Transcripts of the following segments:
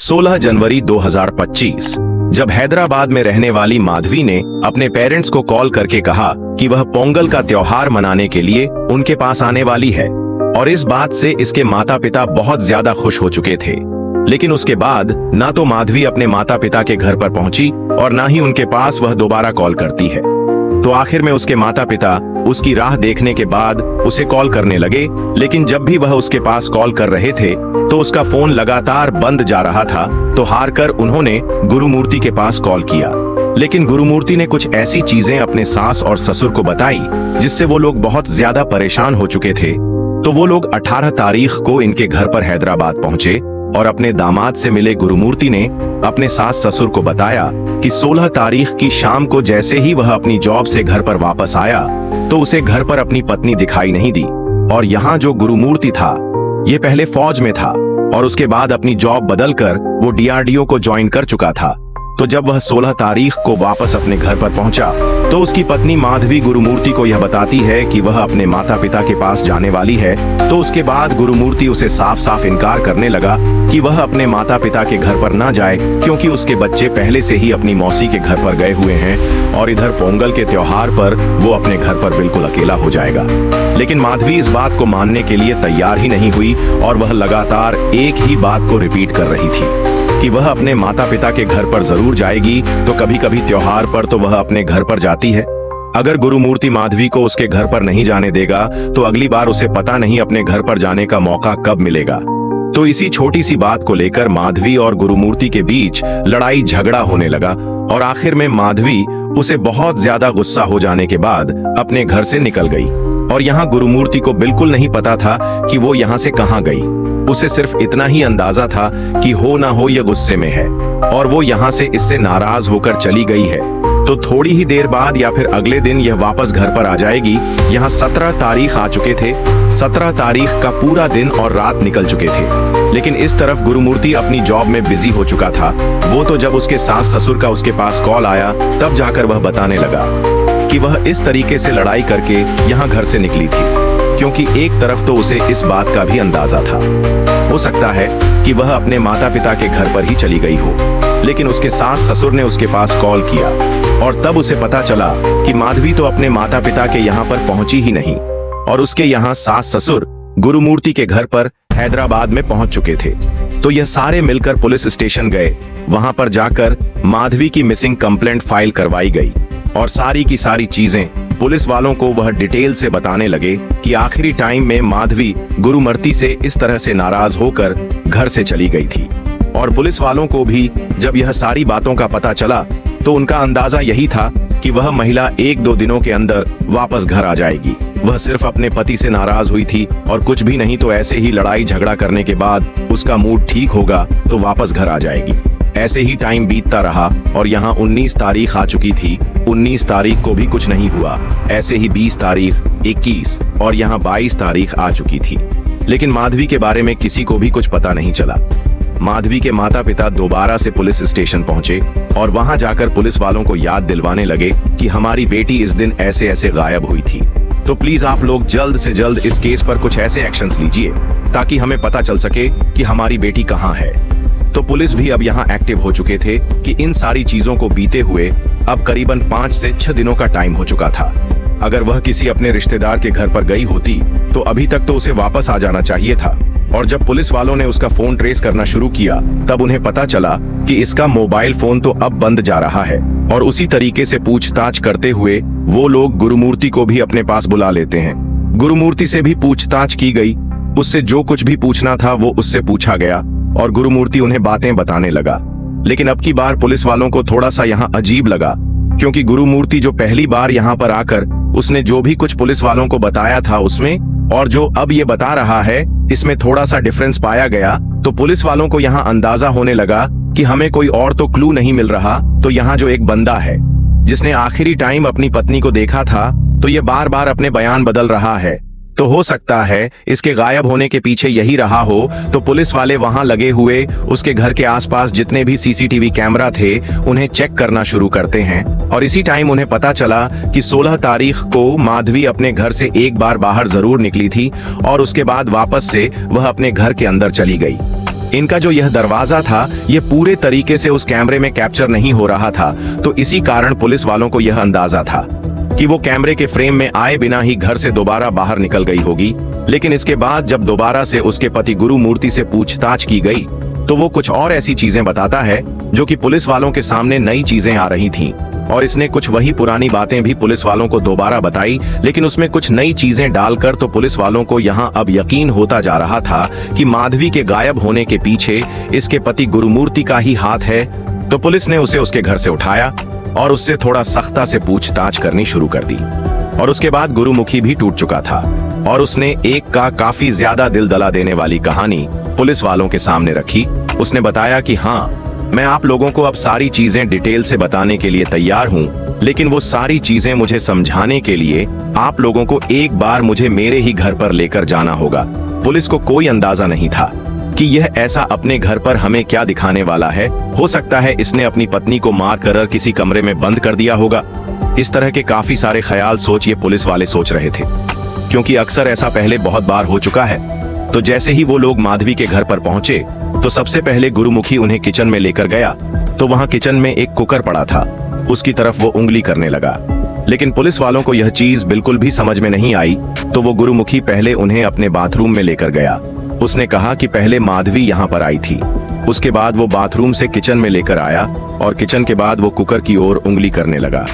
16 जनवरी 2025 जब हैदराबाद में रहने वाली माधवी ने अपने पेरेंट्स को कॉल करके कहा कि वह पोंगल का त्योहार मनाने के लिए उनके पास आने वाली है, और इस बात से इसके माता पिता बहुत ज्यादा खुश हो चुके थे। लेकिन उसके बाद ना तो माधवी अपने माता पिता के घर पर पहुंची और ना ही उनके पास वह दोबारा कॉल करती है। तो आखिर में उसके माता पिता उसकी राह देखने के बाद उसे कॉल करने लगे, लेकिन जब भी वह उसके पास कॉल कर रहे थे तो उसका फोन लगातार बंद जा रहा था। तो हार कर उन्होंने गुरुमूर्ति के पास कॉल किया, लेकिन गुरुमूर्ति ने कुछ ऐसी चीजें अपने सास और ससुर को बताई जिससे वो लोग बहुत ज्यादा परेशान हो चुके थे। तो वो लोग 18 तारीख को इनके घर पर हैदराबाद पहुंचे और अपने दामाद से मिले गुरुमूर्ति ने अपने सास ससुर को बताया कि 16 तारीख की शाम को जैसे ही वह अपनी जॉब से घर पर वापस आया तो उसे घर पर अपनी पत्नी दिखाई नहीं दी। और यहाँ जो गुरुमूर्ति था ये पहले फौज में था और उसके बाद अपनी जॉब बदलकर वो डीआरडीओ को ज्वाइन कर चुका था। तो जब वह 16 तारीख को वापस अपने घर पर पहुंचा तो उसकी पत्नी माधवी गुरुमूर्ति को यह बताती है कि वह अपने माता पिता के पास जाने वाली है। तो उसके बाद गुरुमूर्ति उसे साफ साफ इनकार करने लगा कि वह अपने माता पिता के घर पर ना जाए, क्योंकि उसके बच्चे पहले से ही अपनी मौसी के घर पर गए हुए हैं और इधर पोंगल के त्योहार पर वो अपने घर पर बिल्कुल अकेला हो जाएगा। लेकिन माधवी इस बात को मानने के लिए तैयार ही नहीं हुई और वह लगातार एक ही बात को रिपीट कर रही थी कि वह अपने माता पिता के घर पर जरूर जाएगी। तो कभी कभी त्योहार पर तो वह अपने घर पर जाती है। अगर गुरुमूर्ति माधवी को उसके घर पर नहीं जाने देगा तो अगली बार उसे पता नहीं अपने घर पर जाने का मौका कब मिलेगा। तो इसी छोटी सी बात को लेकर माधवी और गुरुमूर्ति के बीच लड़ाई झगड़ा होने लगा और आखिर में माधवी उसे बहुत ज्यादा गुस्सा हो जाने के बाद अपने घर से निकल गई। और यहाँ गुरुमूर्ति को बिल्कुल नहीं पता था कि वो यहाँ से कहाँ गई। उसे सिर्फ इतना ही अंदाजा था कि हो ना हो ये गुस्से में है और वो यहाँ से इससे नाराज होकर चली गई है। तो थोड़ी ही देर बाद या फिर अगले दिन यह वापस घर पर आ जाएगी। यहाँ 17 तारीख आ चुके थे। 17 तारीख का पूरा दिन और रात निकल चुके थे, लेकिन इस तरफ गुरुमूर्ति अपनी जॉब में बिजी हो चुका था। वो तो जब उसके सास ससुर का उसके पास कॉल आया तब जाकर वह बताने लगा कि वह इस तरीके से लड़ाई करके यहाँ घर से निकली थी, क्योंकि एक तरफ तो उसे इस बात का भी अंदाजा था, हो सकता है कि वह अपने माता पिता के घर पर ही चली गई हो। लेकिन उसके सास ससुर ने उसके पास कॉल किया और तब उसे पता चला कि माधवी तो अपने माता पिता के यहाँ पर पहुंची ही नहीं और उसके यहाँ सास ससुर गुरुमूर्ति के घर पर हैदराबाद में पहुंच चुके थे। तो यह सारे मिलकर पुलिस स्टेशन गए। वहां पर जाकर माधवी की मिसिंग कंप्लेंट फाइल करवाई गई और सारी की सारी चीजें पुलिस वालों को वह डिटेल से बताने लगे कि आखिरी टाइम में माधवी गुरुमूर्ति से इस तरह से नाराज होकर घर से चली गई थी। और पुलिस वालों को भी जब यह सारी बातों का पता चला तो उनका अंदाजा यही था कि वह महिला 1-2 दिनों के अंदर वापस घर आ जाएगी। वह सिर्फ अपने पति से नाराज हुई थी और कुछ भी नहीं तो ऐसे ही लड़ाई झगड़ा करने के बाद उसका मूड ठीक होगा तो वापस घर आ जाएगी। ऐसे ही टाइम बीतता रहा और यहाँ 19 तारीख आ चुकी थी। 19 तारीख को भी कुछ नहीं हुआ। ऐसे ही 20 तारीख, 21 और यहाँ 22 तारीख आ चुकी थी, लेकिन माधवी के बारे में किसी को भी कुछ पता नहीं चला। माधवी के माता पिता दोबारा से पुलिस स्टेशन पहुंचे और वहां जाकर पुलिस वालों को याद दिलवाने लगे कि हमारी बेटी इस दिन ऐसे ऐसे गायब हुई थी। तो प्लीज आप लोग जल्द से जल्द इस केस पर कुछ ऐसे एक्शंस लीजिए ताकि हमें पता चल सके कि हमारी बेटी कहाँ है। तो पुलिस भी अब यहाँ एक्टिव हो चुके थे कि इन सारी चीजों को बीते हुए अब करीबन 5 से 6 दिनों का टाइम हो चुका था। अगर वह किसी अपने रिश्तेदार के घर पर गई होती तो अभी तक तो उसे वापस आ जाना चाहिए था। और जब पुलिस वालों ने उसका फोन ट्रेस करना शुरू किया तब उन्हें पता चला कि इसका मोबाइल फोन तो अब बंद जा रहा है। और उसी तरीके से पूछताछ करते हुए वो लोग गुरुमूर्ति को भी अपने पास बुला लेते हैं। गुरुमूर्ति से भी पूछताछ की गई, उससे जो कुछ भी पूछना था वो उससे पूछा गया और गुरुमूर्ति उन्हें बातें बताने लगा। लेकिन अब की बार पुलिस वालों को थोड़ा सा यहाँ अजीब लगा, क्योंकि गुरुमूर्ति जो पहली बार यहाँ पर आकर उसने जो भी कुछ पुलिस वालों को बताया था उसमें और जो अब ये बता रहा है इसमें थोड़ा सा डिफरेंस पाया गया। तो पुलिस वालों को यहाँ अंदाजा होने लगा कि हमें कोई और तो क्लू नहीं मिल रहा। तो यहाँ जो एक बंदा है जिसने आखिरी टाइम अपनी पत्नी को देखा था तो ये बार बार अपने बयान बदल रहा है। तो हो सकता है इसके गायब होने के पीछे यही रहा हो। तो पुलिस वाले वहां लगे हुए उसके घर के आसपास जितने भी सीसीटीवी कैमरा थे उन्हें चेक करना शुरू करते हैं और इसी टाइम उन्हें पता चला कि 16 तारीख को माधवी अपने घर से एक बार बाहर जरूर निकली थी और उसके बाद वापस से वह अपने घर के अंदर चली गई। इनका जो यह दरवाजा था ये पूरे तरीके से उस कैमरे में कैप्चर नहीं हो रहा था, तो इसी कारण पुलिस वालों को यह अंदाजा था कि वो कैमरे के फ्रेम में आए बिना ही घर से दोबारा बाहर निकल गई होगी। लेकिन इसके बाद जब दोबारा से उसके पति गुरुमूर्ति से पूछताछ की गई तो वो कुछ और ऐसी चीजें बताता है जो कि पुलिस वालों के सामने नई चीजें आ रही थीं। और इसने कुछ वही पुरानी बातें भी पुलिस वालों को दोबारा बताई, लेकिन उसमें कुछ नई चीजें डालकर तो पुलिस वालों को यहाँ अब यकीन होता जा रहा था कि माधवी के गायब होने के पीछे इसके पति गुरुमूर्ति का ही हाथ है। तो पुलिस ने उसे उसके घर से उठाया और उससे थोड़ा सख्ता से पूछताछ करनी शुरू कर दी। और उसके बाद गुरुमुखी भी टूट चुका था और उसने एक का काफी ज्यादा दिल दहला देने वाली कहानी पुलिस वालों के सामने रखी। उसने बताया कि हाँ, मैं आप लोगों को अब सारी चीजें डिटेल से बताने के लिए तैयार हूँ, लेकिन वो सारी चीजें मुझे समझाने के लिए आप लोगों को एक बार मुझे मेरे ही घर पर लेकर जाना होगा। पुलिस को कोई अंदाजा नहीं था कि यह ऐसा अपने घर पर हमें क्या दिखाने वाला है। हो सकता है इसने अपनी पत्नी को मार कर किसी कमरे में बंद कर दिया होगा। इस तरह के काफी सारे ख्याल सोच ये पुलिस वाले सोच रहे थे, क्योंकि अक्सर ऐसा पहले बहुत बार हो चुका है। तो जैसे ही वो लोग माधवी के घर पर पहुंचे तो सबसे पहले गुरुमुखी उन्हें किचन में लेकर गया। तो वहां किचन में एक कुकर पड़ा था, उसकी तरफ वो उंगली करने लगा। लेकिन पुलिस वालों को यह चीज बिल्कुल भी समझ में नहीं आई, तो वो गुरुमुखी पहले उन्हें अपने बाथरूम में लेकर गया। उसने कहा कि पहले माधवी यहाँ पर आई थी, उसके बाद वो बाथरूम से किचन में लेकर आया और किचन के बाद वो कुकर की ओर उंगली करने लगा,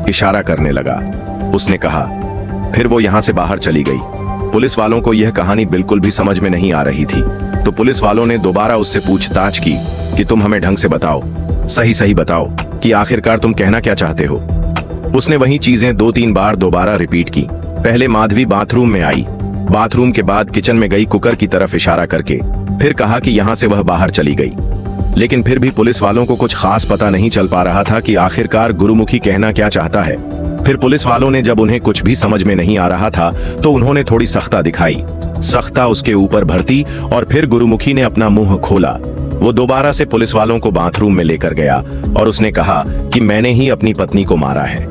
इशारा करने लगा, उसने कहा। फिर वो यहाँ से बाहर चली गई। पुलिस वालों को यह कहानी बिल्कुल भी समझ में नहीं आ रही थी, तो पुलिस वालों ने दोबारा उससे पूछताछ की कि तुम हमें ढंग से बताओ, सही सही बताओ कि आखिरकार तुम कहना क्या चाहते हो। उसने वही चीजें 2-3 बार दोबारा रिपीट की। पहले माधवी बाथरूम में आई, बाथरूम के बाद किचन में गई कुकर की तरफ इशारा करके, फिर कहा कि यहाँ से वह बाहर चली गई। लेकिन फिर भी पुलिस वालों को कुछ खास पता नहीं चल पा रहा था कि आखिरकार गुरुमुखी कहना क्या चाहता है। फिर पुलिस वालों ने जब उन्हें कुछ भी समझ में नहीं आ रहा था तो उन्होंने थोड़ी सख्ता दिखाई, सख्ता उसके ऊपर भरती और फिर गुरुमुखी ने अपना मुंह खोला। वो दोबारा से पुलिस वालों को बाथरूम में लेकर गया और उसने कहा कि मैंने ही अपनी पत्नी को मारा है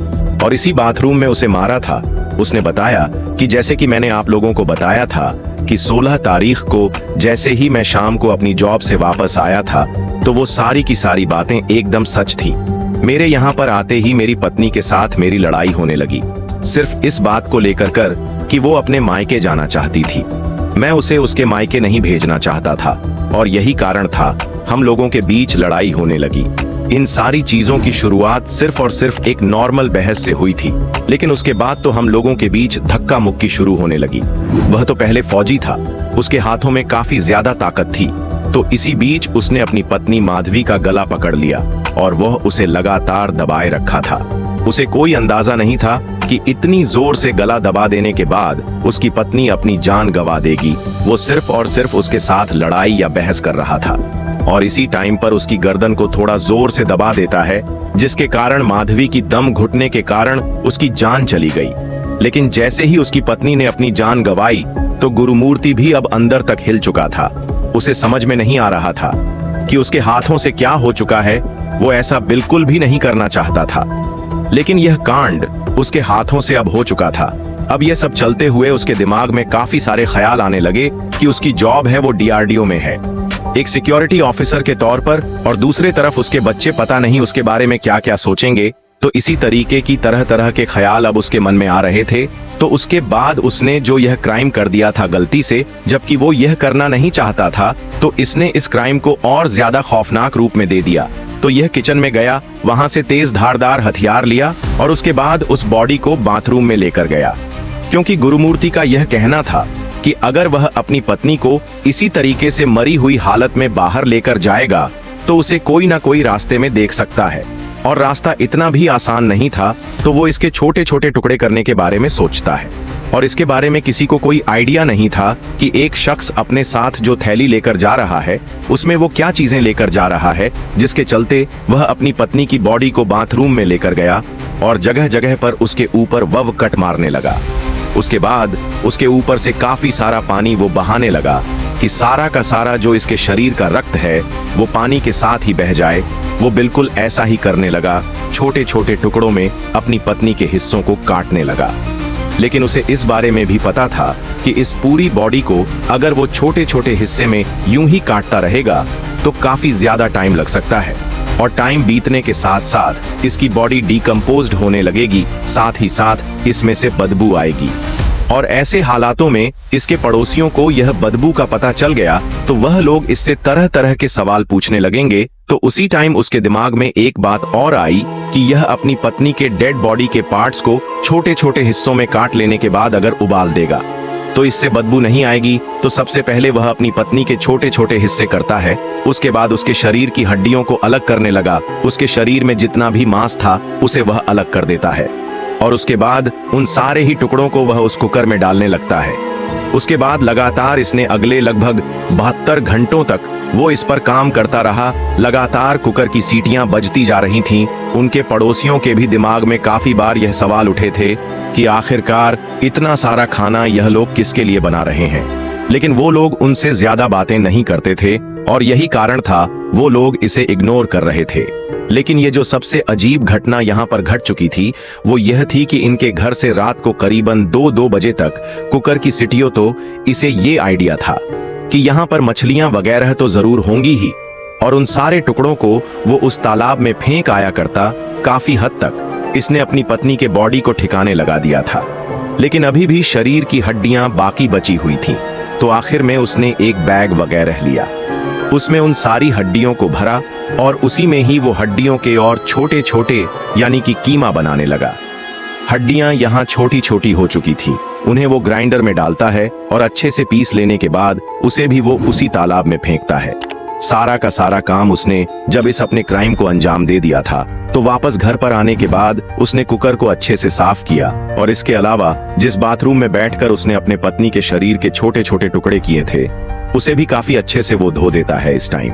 और इसी बाथरूम में उसे मारा था। उसने बताया कि जैसे कि मैंने आप लोगों को बताया था कि 16 तारीख को जैसे ही मैं शाम को अपनी जॉब से वापस आया था तो वो सारी की सारी बातें एकदम सच थी। मेरे यहाँ पर आते ही मेरी पत्नी के साथ मेरी लड़ाई होने लगी, सिर्फ इस बात को लेकर कि वो अपने मायके जाना चाहती थी। मैं उसे उसके मायके नहीं भेजना चाहता था और यही कारण था हम लोगों के बीच लड़ाई होने लगी। इन सारी चीजों की शुरुआत सिर्फ और सिर्फ एक नॉर्मल बहस से हुई थी, लेकिन उसके बाद तो हम लोगों के बीच धक्का मुक्की शुरू होने लगी। वह तो पहले फौजी था, उसके हाथों में काफी ज्यादा ताकत थी, तो इसी बीच उसने अपनी पत्नी माधवी का गला पकड़ लिया और वह उसे लगातार दबाए रखा था। उसे कोई अंदाजा नहीं था कि इतनी जोर से गला दबा देने के बाद उसकी पत्नी अपनी जान गंवा देगी। वो सिर्फ और सिर्फ उसके साथ लड़ाई या बहस कर रहा था और इसी टाइम पर उसकी गर्दन को थोड़ा जोर से दबा देता है, जिसके कारण माधवी की दम घुटने के कारण उसकी जान चली गई। लेकिन जैसे ही उसकी पत्नी ने अपनी जान गंवाई तो गुरुमूर्ति भी अब अंदर तक हिल चुका था। उसे समझ में नहीं आ रहा था कि उसके हाथों से क्या हो चुका है। वो ऐसा बिल्कुल भी नहीं करना चाहता था, लेकिन यह कांड उसके हाथों से अब हो चुका था। अब यह सब चलते हुए उसके दिमाग में काफी सारे ख्याल आने लगे कि उसकी जॉब है वो DRDO में है, एक सिक्योरिटी ऑफिसर के तौर पर, और दूसरे तरफ उसके बच्चे पता नहीं उसके बारे में क्या क्या सोचेंगे। तो इसी तरीके की तरह तरह के ख्याल अब उसके मन में आ रहे थे। तो उसके बाद उसने जो यह क्राइम कर दिया था गलती से, जबकि वो यह करना नहीं चाहता था, तो इसने इस क्राइम को और ज्यादा खौफनाक रूप में दे दिया। तो यह किचन में गया, वहां से तेज धारदार हथियार लिया और उसके बाद उस बॉडी को बाथरूम में लेकर गया, क्योंकि गुरुमूर्ति का यह कहना था कि अगर वह अपनी पत्नी को इसी तरीके से मरी हुई हालत में बाहर लेकर जाएगा तो उसे कोई ना कोई रास्ते में देख सकता है, और रास्ता इतना भी आसान नहीं था। तो वो इसके छोटे छोटे टुकड़े करने के बारे में सोचता है, और इसके बारे में किसी को कोई आइडिया नहीं था कि एक शख्स अपने साथ जो थैली लेकर जा रहा है उसमें वो क्या चीजें लेकर जा रहा है, जिसके चलते वह अपनी पत्नी की बॉडी को बाथरूम में लेकर गया और जगह जगह पर उसके ऊपर वव कट मारने लगा। उसके बाद उसके ऊपर से काफी सारा पानी वो बहाने लगा कि सारा का सारा जो इसके शरीर का रक्त है वो पानी के साथ ही बह जाए। वो बिल्कुल ऐसा ही करने लगा, छोटे छोटे टुकड़ों में अपनी पत्नी के हिस्सों को काटने लगा। लेकिन उसे इस बारे में भी पता था कि इस पूरी बॉडी को अगर वो छोटे छोटे हिस्से में यूं ही काटता रहेगा तो काफी ज्यादा टाइम लग सकता है, और टाइम बीतने के साथ साथ इसकी बॉडी डिकम्पोज्ड होने लगेगी, साथ ही साथ इसमें से बदबू आएगी। और ऐसे हालातों में इसके पड़ोसियों को यह बदबू का पता चल गया तो वह लोग इससे तरह तरह के सवाल पूछने लगेंगे। तो उसी टाइम उसके दिमाग में एक बात और आई कि यह अपनी पत्नी के डेड बॉडी के पार्ट्स को छोटे छोटे हिस्सों में काट लेने के बाद अगर उबाल देगा तो इससे बदबू नहीं आएगी। तो सबसे पहले वह अपनी पत्नी के छोटे छोटे हिस्से करता है, उसके बाद उसके शरीर की हड्डियों को अलग करने लगा, उसके शरीर में जितना भी मांस था उसे वह अलग कर देता है, और उसके बाद उन सारे ही टुकड़ों को वह उस कुकर में डालने लगता है। उसके बाद लगातार इसने अगले लगभग 72 घंटों तक वो इस पर काम करता रहा। लगातार कुकर की सीटियां बजती जा रही थीं। उनके पड़ोसियों के भी दिमाग में काफी बार यह सवाल उठे थे कि आखिरकार इतना सारा खाना यह लोग किसके लिए बना रहे हैं, लेकिन वो लोग उनसे ज्यादा बातें नहीं करते थे और यही कारण था वो लोग इसे इग्नोर कर रहे थे। लेकिन ये जो सबसे अजीब घटना यहाँ पर घट चुकी थी वो यह थी कि इनके घर से रात को करीबन 2 बजे तक कुकर की सीटियों तो इसे ये आइडिया था कि यहाँ पर मछलियां वगैरह तो जरूर होंगी ही, और उन सारे टुकड़ों को वो उस तालाब में फेंक आया करता। काफी हद तक इसने अपनी पत्नी के बॉडी को ठिकाने लगा दिया था, लेकिन अभी भी शरीर की हड्डियां बाकी बची हुई थी। तो आखिर में उसने एक बैग वगैरह लिया, उसमें उन सारी हड्डियों को भरा और उसी में ही वो हड्डियों के और छोटे छोटे यानी कि कीमा बनाने लगा। हड्डियां यहाँ छोटी छोटी हो चुकी थी, उन्हें वो ग्राइंडर में डालता है और अच्छे से पीस लेने के बाद उसे भी वो उसी तालाब में फेंकता है। सारा का सारा काम उसने जब इस अपने क्राइम को अंजाम दे दिया था तो वापस घर पर आने के बाद उसने कुकर को अच्छे से साफ किया, और इसके अलावा जिस बाथरूम में बैठकर उसने अपने पत्नी के शरीर के छोटे छोटे टुकड़े किए थे उसे भी काफी अच्छे से वो धो देता है इस टाइम।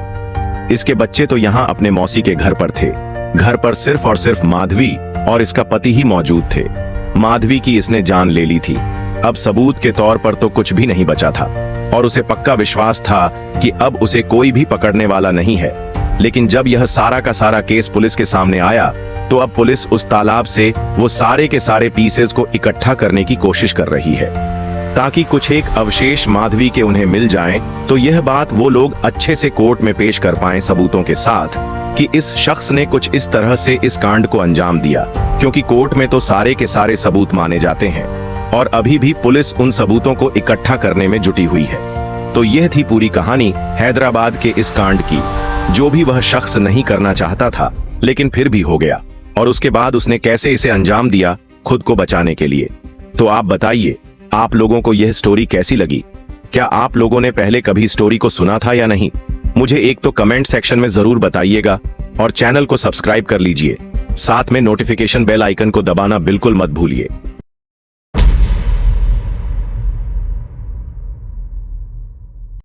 इसके बच्चे तो यहाँ अपने मौसी के घर पर थे। घर पर सिर्फ और सिर्फ माधवी और इसका पति ही मौजूद थे। माधवी की इसने जान ले ली थी, अब सबूत के तौर पर तो कुछ भी नहीं बचा था और उसे पक्का विश्वास था कि अब उसे कोई भी पकड़ने वाला नहीं है। लेकिन जब यह सारा का सारा केस पुलिस के सामने आया तो अब पुलिस उस तालाब से वो सारे के सारे पीसेस को इकट्ठा करने की कोशिश कर रही है ताकि कुछ एक अवशेष माधवी के उन्हें मिल जाएं, तो यह बात वो लोग अच्छे से कोर्ट में पेश कर पाएं सबूतों के साथ कि इस शख्स ने कुछ इस तरह से इस कांड को अंजाम दिया, क्योंकि कोर्ट में तो सारे के सारे सबूत माने जाते हैं और अभी भी पुलिस उन सबूतों को इकट्ठा करने में जुटी हुई है। तो यह थी पूरी कहानी हैदराबाद के इस कांड की, जो भी वह शख्स नहीं करना चाहता था लेकिन फिर भी हो गया, और उसके बाद उसने कैसे इसे अंजाम दिया खुद को बचाने के लिए। तो आप बताइए, आप लोगों को यह स्टोरी कैसी लगी? क्या आप लोगों ने पहले कभी स्टोरी को सुना था या नहीं? मुझे एक तो कमेंट सेक्शन में जरूर बताइएगा और चैनल को सब्सक्राइब कर लीजिए, साथ में नोटिफिकेशन बेल आइकन को दबाना बिल्कुल मत भूलिए।